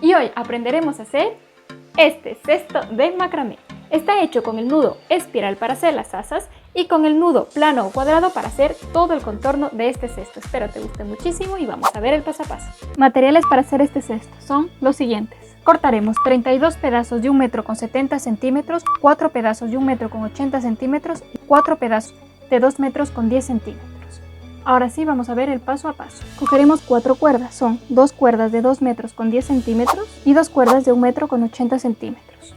Y hoy aprenderemos a hacer este cesto de macramé. Está hecho con el nudo espiral para hacer las asas y con el nudo plano o cuadrado para hacer todo el contorno de este cesto. Espero te guste muchísimo y vamos a ver el paso a paso. Materiales para hacer este cesto son los siguientes. Cortaremos 32 pedazos de 1 metro con 70 centímetros, 4 pedazos de 1 metro con 80 centímetros y 4 pedazos de 2 metros con 10 centímetros. Ahora sí vamos a ver el paso a paso. Cogeremos 4 cuerdas, son 2 cuerdas de 2 metros con 10 centímetros y 2 cuerdas de 1 metro con 80 centímetros.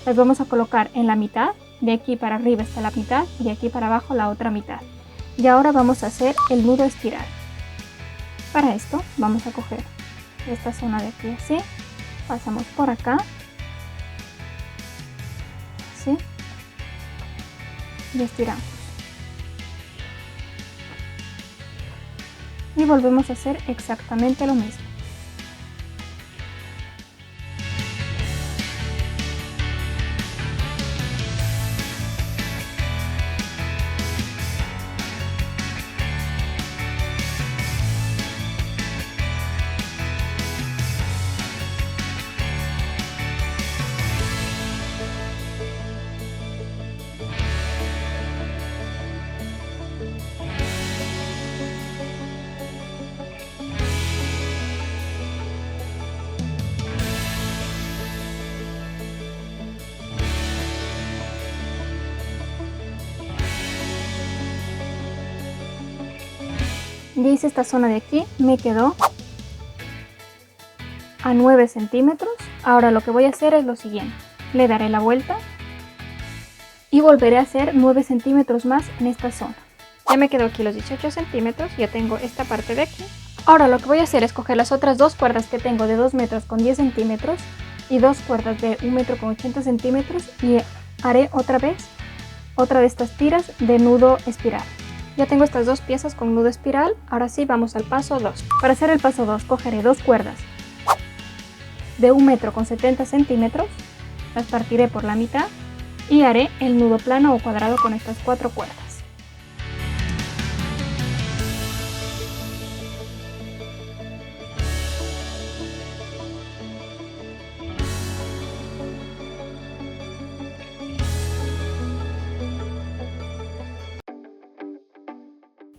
Las vamos a colocar en la mitad, de aquí para arriba está la mitad y de aquí para abajo la otra mitad. Y ahora vamos a hacer el nudo espiral. Para esto vamos a coger esta zona de aquí así, pasamos por acá, así, y estiramos. Y volvemos a hacer exactamente lo mismo. Ya hice esta zona de aquí, me quedó a 9 centímetros. Ahora lo que voy a hacer es lo siguiente. Le daré la vuelta y volveré a hacer 9 centímetros más en esta zona. Ya me quedó aquí los 18 centímetros, ya tengo esta parte de aquí. Ahora lo que voy a hacer es coger las otras dos cuerdas que tengo de 2 metros con 10 centímetros y dos cuerdas de 1 metro con 80 centímetros y haré otra vez otra de estas tiras de nudo espiral. Ya tengo estas dos piezas con nudo espiral, ahora sí vamos al paso 2. Para hacer el paso 2 cogeré dos cuerdas de 1 metro con 70 centímetros, las partiré por la mitad y haré el nudo plano o cuadrado con estas 4 cuerdas.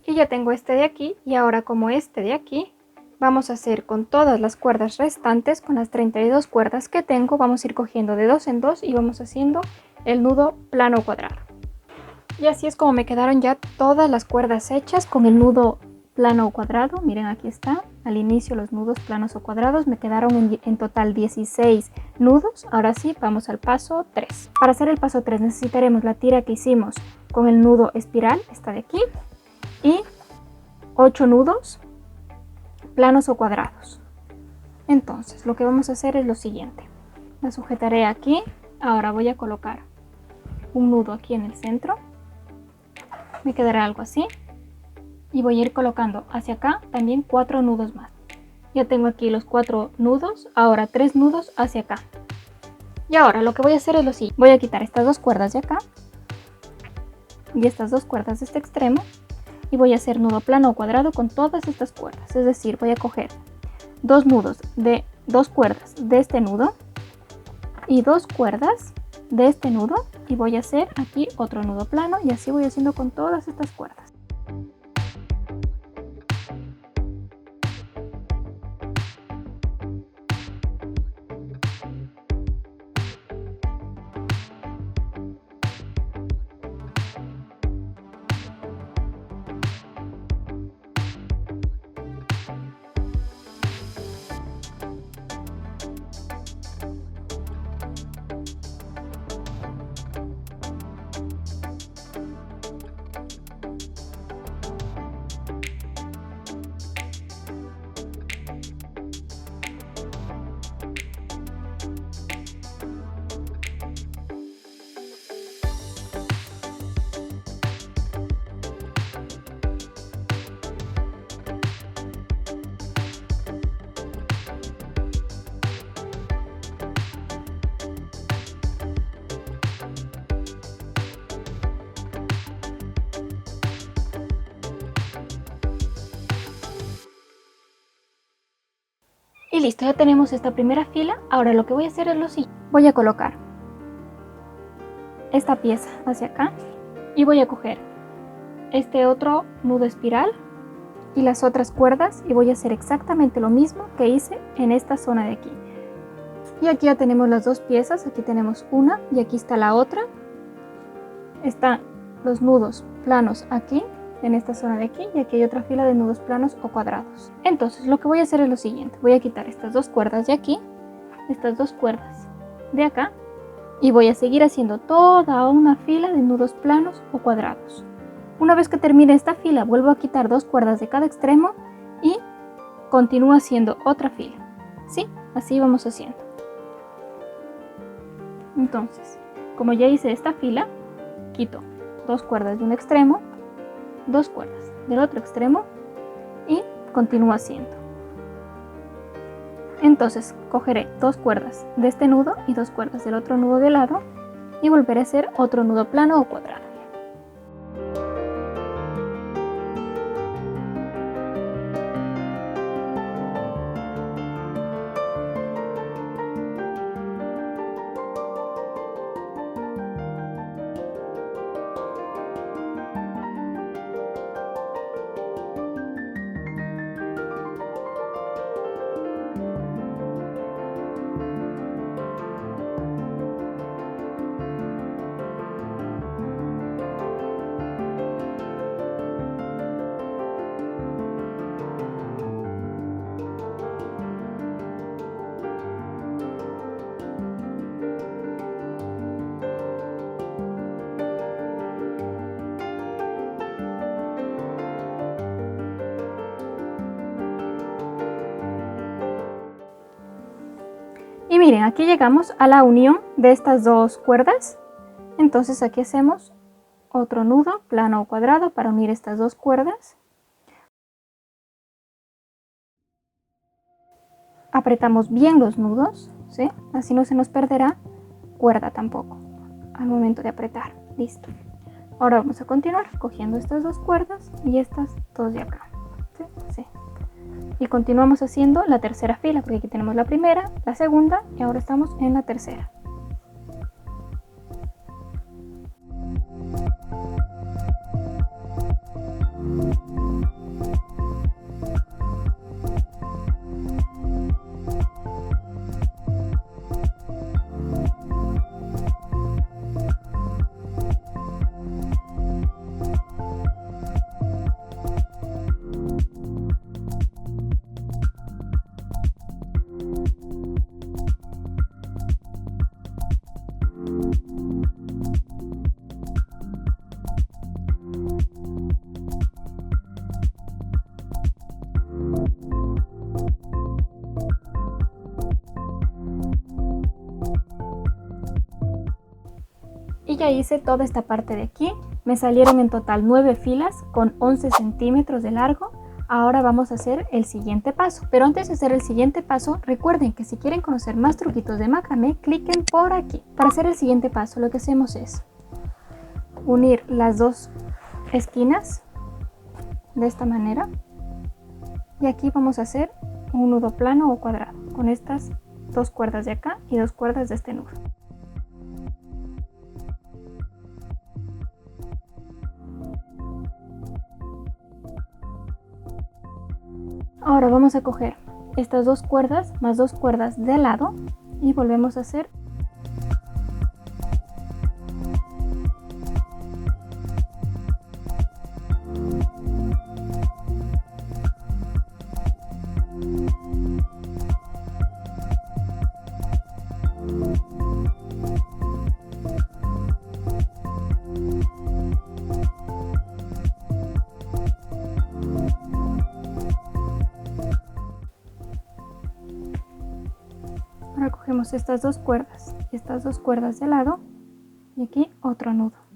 Y ya tengo este de aquí y ahora como este de aquí vamos a hacer con todas las cuerdas restantes, con las 32 cuerdas que tengo, vamos a ir cogiendo de 2 en 2 y vamos haciendo el nudo plano o cuadrado. Y así es como me quedaron ya todas las cuerdas hechas con el nudo plano o cuadrado. Miren, aquí está, al inicio los nudos planos o cuadrados, me quedaron en total 16 nudos. Ahora sí, vamos al paso 3. Para hacer el paso 3 necesitaremos la tira que hicimos con el nudo espiral, esta de aquí, y 8 nudos planos o cuadrados. Entonces lo que vamos a hacer es lo siguiente. La sujetaré aquí. Ahora voy a colocar un nudo aquí en el centro. Me quedará algo así. Y voy a ir colocando hacia acá también 4 nudos más. Ya tengo aquí los 4 nudos. Ahora 3 nudos hacia acá. Y ahora lo que voy a hacer es lo siguiente. Voy a quitar estas dos cuerdas de acá y estas dos cuerdas de este extremo. Y voy a hacer nudo plano o cuadrado con todas estas cuerdas, es decir, voy a coger dos nudos de 2 cuerdas de este nudo y 2 cuerdas de este nudo y voy a hacer aquí otro nudo plano y así voy haciendo con todas estas cuerdas. Y listo, ya tenemos esta primera fila. Ahora lo que voy a hacer es lo siguiente. Voy a colocar esta pieza hacia acá y voy a coger este otro nudo espiral y las otras cuerdas y voy a hacer exactamente lo mismo que hice en esta zona de aquí. Y aquí ya tenemos las dos piezas, aquí tenemos una y aquí está la otra. Están los nudos planos aquí, en esta zona de aquí, y aquí hay otra fila de nudos planos o cuadrados. Entonces lo que voy a hacer es lo siguiente. Voy a quitar estas dos cuerdas de aquí, estas dos cuerdas de acá, y voy a seguir haciendo toda una fila de nudos planos o cuadrados. Una vez que termine esta fila, vuelvo a quitar dos cuerdas de cada extremo y continúo haciendo otra fila. ¿Sí? Así vamos haciendo. Entonces, como ya hice esta fila, quito dos cuerdas de un extremo, dos cuerdas del otro extremo y continúo haciendo. Entonces cogeré dos cuerdas de este nudo y dos cuerdas del otro nudo de lado y volveré a hacer otro nudo plano o cuadrado. Y miren, aquí llegamos a la unión de estas dos cuerdas. Entonces aquí hacemos otro nudo plano o cuadrado para unir estas dos cuerdas. Apretamos bien los nudos, ¿sí? Así no se nos perderá cuerda tampoco al momento de apretar. Listo. Ahora vamos a continuar cogiendo estas dos cuerdas y estas dos de acá. ¿Sí? Sí. Y continuamos haciendo la tercera fila, porque aquí tenemos la primera, la segunda y ahora estamos en la tercera. Y ya hice toda esta parte de aquí. Me salieron en total 9 filas con 11 centímetros de largo. Ahora vamos a hacer el siguiente paso. Pero antes de hacer el siguiente paso, recuerden que si quieren conocer más truquitos de macramé, cliquen por aquí. Para hacer el siguiente paso, lo que hacemos es unir las dos esquinas de esta manera. Y aquí vamos a hacer un nudo plano o cuadrado con estas dos cuerdas de acá y dos cuerdas de este nudo. Ahora vamos a coger estas dos cuerdas más dos cuerdas de lado y volvemos a hacer Ahora cogemos estas dos cuerdas y estas dos cuerdas de lado y aquí otro nudo.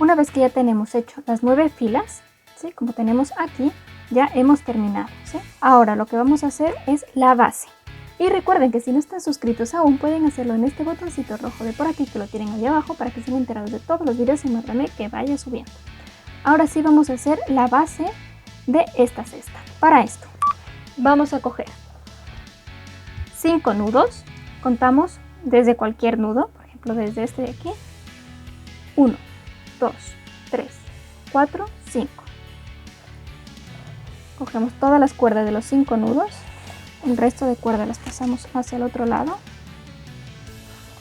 Una vez que ya tenemos hecho las 9 filas, ¿sí? Como tenemos aquí, ya hemos terminado, ¿sí? Ahora lo que vamos a hacer es la base. Y recuerden que si no están suscritos aún, pueden hacerlo en este botoncito rojo de por aquí que lo tienen ahí abajo para que estén enterados de todos los videos en macramé que vaya subiendo. Ahora sí vamos a hacer la base de esta cesta. Para esto vamos a coger 5 nudos, contamos desde cualquier nudo, por ejemplo desde este de aquí, 1, 2, 3, 4, 5. Cogemos todas las cuerdas de los 5 nudos, el resto de cuerdas las pasamos hacia el otro lado.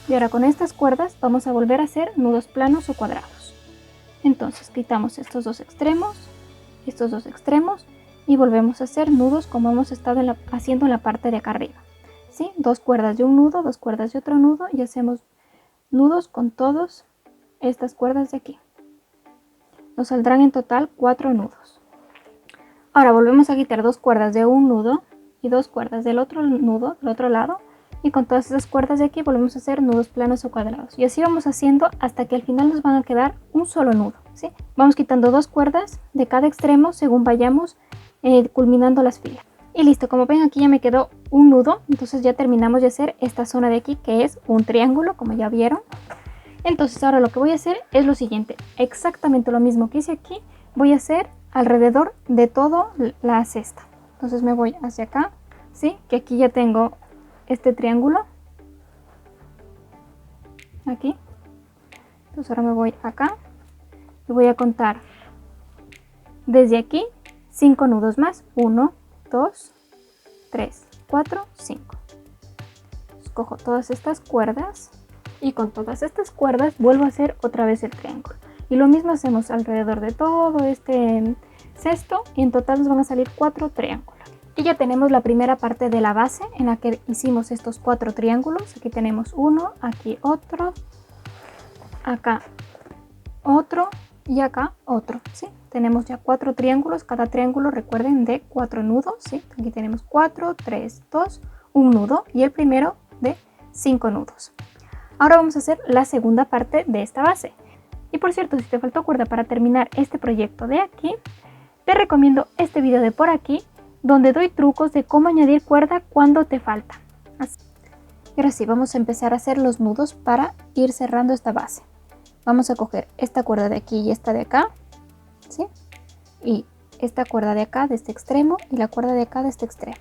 Y ahora con estas cuerdas vamos a volver a hacer nudos planos o cuadrados. Entonces quitamos estos dos extremos y volvemos a hacer nudos como hemos estado haciendo en la parte de acá arriba. ¿Sí? 2 cuerdas de un nudo, 2 cuerdas de otro nudo y hacemos nudos con todas estas cuerdas de aquí. Nos saldrán en total 4 nudos. Ahora volvemos a quitar 2 cuerdas de un nudo y 2 cuerdas del otro nudo, del otro lado, y con todas esas cuerdas de aquí volvemos a hacer nudos planos o cuadrados. Y así vamos haciendo hasta que al final nos van a quedar un solo nudo, ¿sí? Vamos quitando 2 cuerdas de cada extremo según vayamos culminando las filas. Y listo, como ven aquí ya me quedó un nudo, entonces ya terminamos de hacer esta zona de aquí que es un triángulo, como ya vieron. Entonces ahora lo que voy a hacer es lo siguiente, exactamente lo mismo que hice aquí, voy a hacer alrededor de toda la cesta. Entonces me voy hacia acá, ¿sí? Que aquí ya tengo este triángulo, aquí. Entonces ahora me voy acá y voy a contar desde aquí 5 nudos más, 1, 2, 3, 4, 5. Cojo todas estas cuerdas y con todas estas cuerdas vuelvo a hacer otra vez el triángulo. Y lo mismo hacemos alrededor de todo este cesto y en total nos van a salir 4 triángulos. Y ya tenemos la primera parte de la base en la que hicimos estos 4 triángulos. Aquí tenemos uno, aquí otro, acá otro y acá otro, ¿sí? Tenemos ya 4 triángulos, cada triángulo recuerden de 4 nudos, ¿sí? Aquí tenemos 4, 3, 2, un nudo y el primero de 5 nudos. Ahora vamos a hacer la segunda parte de esta base. Y por cierto, si te faltó cuerda para terminar este proyecto de aquí, te recomiendo este video de por aquí, donde doy trucos de cómo añadir cuerda cuando te falta. Así. Y ahora sí, vamos a empezar a hacer los nudos para ir cerrando esta base. Vamos a coger esta cuerda de aquí y esta de acá, ¿sí? Y esta cuerda de acá de este extremo y la cuerda de acá de este extremo.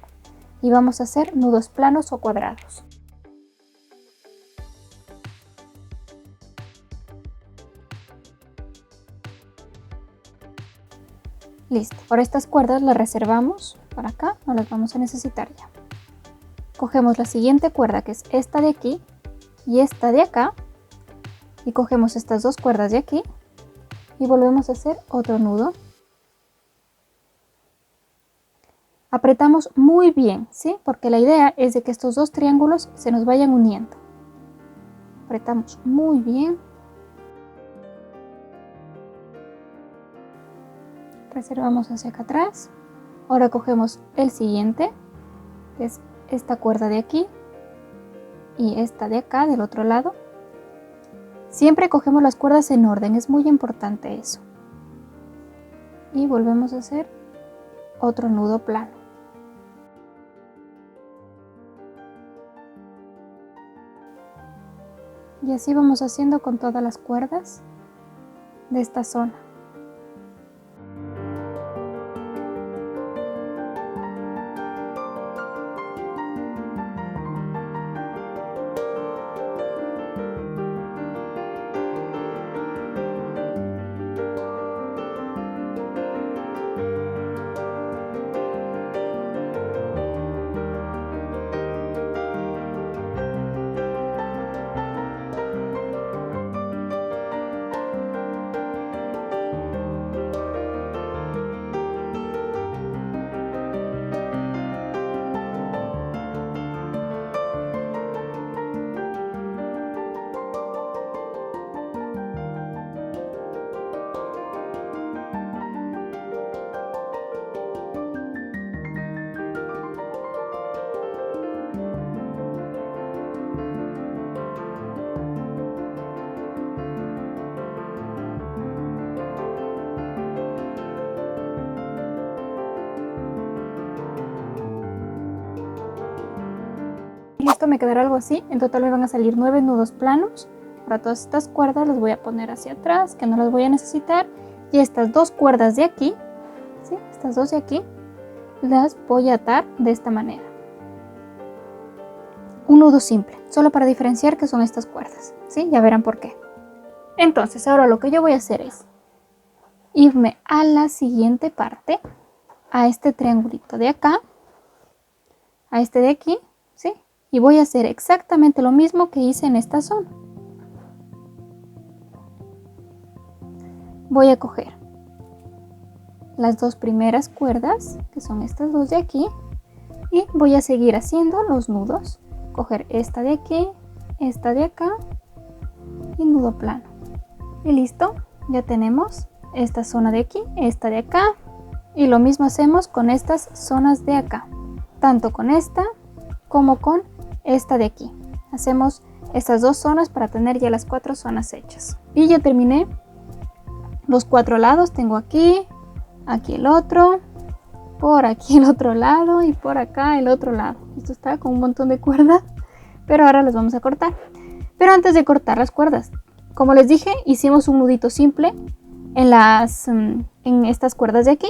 Y vamos a hacer nudos planos o cuadrados. Listo, ahora estas cuerdas las reservamos para acá, no las vamos a necesitar ya. Cogemos la siguiente cuerda que es esta de aquí y esta de acá y cogemos estas 2 cuerdas de aquí y volvemos a hacer otro nudo. Apretamos muy bien, ¿sí? Porque la idea es de que estos 2 triángulos se nos vayan uniendo. Apretamos muy bien. Reservamos hacia acá atrás. Ahora cogemos el siguiente, que es esta cuerda de aquí y esta de acá del otro lado. Siempre cogemos las cuerdas en orden, es muy importante eso. Y volvemos a hacer otro nudo plano. Y así vamos haciendo con todas las cuerdas de esta zona. Listo, me quedará algo así. En total me van a salir 9 nudos planos. Para todas estas cuerdas las voy a poner hacia atrás, que no las voy a necesitar. Y estas dos cuerdas de aquí, ¿sí? Estas dos de aquí, las voy a atar de esta manera. Un nudo simple, solo para diferenciar que son estas cuerdas, ¿sí? Ya verán por qué. Entonces, ahora lo que yo voy a hacer es irme a la siguiente parte, a este triangulito de acá, a este de aquí, ¿sí? Y voy a hacer exactamente lo mismo que hice en esta zona. Voy a coger las dos primeras cuerdas, que son estas dos de aquí, y voy a seguir haciendo los nudos. Coger esta de aquí, esta de acá y nudo plano. Y listo, ya tenemos esta zona de aquí, esta de acá, y lo mismo hacemos con estas zonas de acá, tanto con esta como con esta de aquí. Hacemos estas dos zonas para tener ya las 4 zonas hechas. Y ya terminé los 4 lados. Tengo aquí, aquí el otro, por aquí el otro lado y por acá el otro lado. Esto está con un montón de cuerdas, pero ahora las vamos a cortar. Pero antes de cortar las cuerdas, como les dije, hicimos un nudito simple en estas cuerdas de aquí.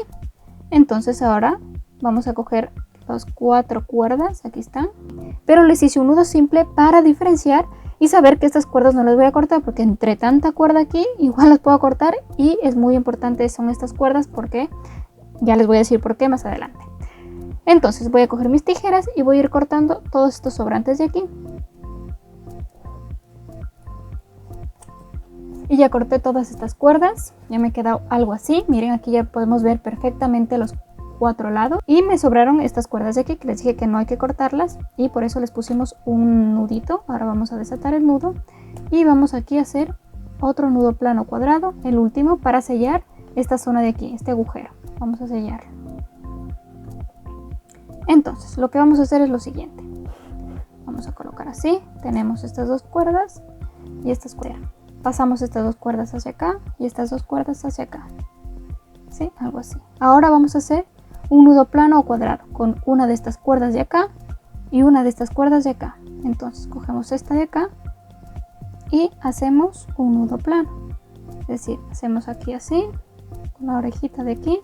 Entonces ahora vamos a coger las 4 cuerdas, aquí están, pero les hice un nudo simple para diferenciar y saber que estas cuerdas no las voy a cortar, porque entre tanta cuerda aquí igual las puedo cortar, y es muy importante son estas cuerdas porque ya les voy a decir por qué más adelante. Entonces voy a coger mis tijeras y voy a ir cortando todos estos sobrantes de aquí. Y ya corté todas estas cuerdas, ya me queda algo así. Miren, aquí ya podemos ver perfectamente los 4 lados. Y me sobraron estas cuerdas de aquí, que les dije que no hay que cortarlas, y por eso les pusimos un nudito. Ahora vamos a desatar el nudo y vamos aquí a hacer otro nudo plano cuadrado, el último, para sellar esta zona de aquí, este agujero. Vamos a sellarlo. Entonces, lo que vamos a hacer es lo siguiente. Vamos a colocar así, tenemos estas dos cuerdas y estas cuerdas. Pasamos estas dos cuerdas hacia acá y estas dos cuerdas hacia acá, ¿sí? Algo así. Ahora vamos a hacer un nudo plano o cuadrado con una de estas cuerdas de acá y una de estas cuerdas de acá. Entonces cogemos esta de acá y hacemos un nudo plano. Es decir, hacemos aquí así, con la orejita de aquí,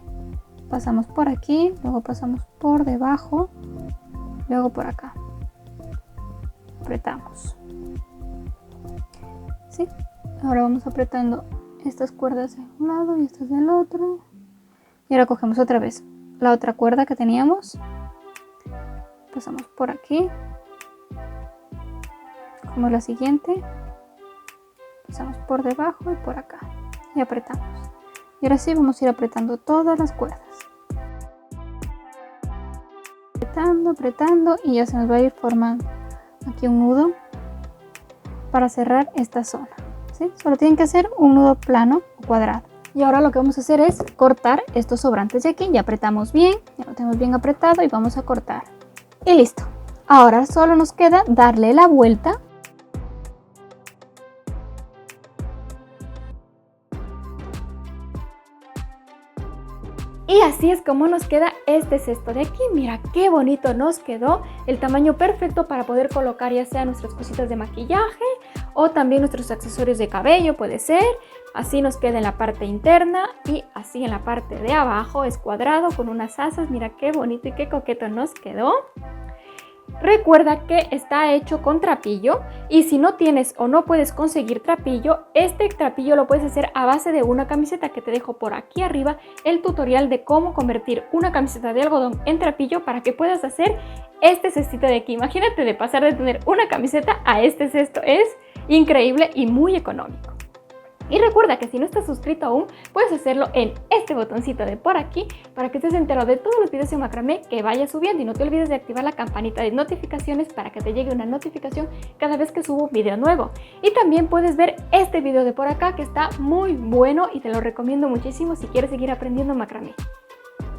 pasamos por aquí, luego pasamos por debajo, luego por acá. Apretamos. ¿Sí? Ahora vamos apretando estas cuerdas de un lado y estas del otro. Y ahora cogemos otra vez la otra cuerda que teníamos. Pasamos por aquí. Cogemos la siguiente. Pasamos por debajo y por acá. Y apretamos. Y ahora sí vamos a ir apretando todas las cuerdas. Apretando, apretando, y ya se nos va a ir formando aquí un nudo para cerrar esta zona. ¿Sí? Solo tienen que hacer un nudo plano o cuadrado. Y ahora lo que vamos a hacer es cortar estos sobrantes de aquí. Ya apretamos bien, ya lo tenemos bien apretado y vamos a cortar. Y listo. Ahora solo nos queda darle la vuelta. Y así es como nos queda este cesto de aquí. Mira qué bonito nos quedó. El tamaño perfecto para poder colocar ya sea nuestras cositas de maquillaje o también nuestros accesorios de cabello, puede ser. Así nos queda en la parte interna y así en la parte de abajo. Es cuadrado con unas asas. Mira qué bonito y qué coqueto nos quedó. Recuerda que está hecho con trapillo, y si no tienes o no puedes conseguir trapillo, este trapillo lo puedes hacer a base de una camiseta, que te dejo por aquí arriba el tutorial de cómo convertir una camiseta de algodón en trapillo para que puedas hacer este cestito de aquí. Imagínate de pasar de tener una camiseta a este cesto, es increíble y muy económico. Y recuerda que si no estás suscrito aún, puedes hacerlo en este botoncito de por aquí para que estés enterado de todos los videos en macramé que vaya subiendo, y no te olvides de activar la campanita de notificaciones para que te llegue una notificación cada vez que subo un video nuevo. Y también puedes ver este video de por acá, que está muy bueno y te lo recomiendo muchísimo si quieres seguir aprendiendo macramé.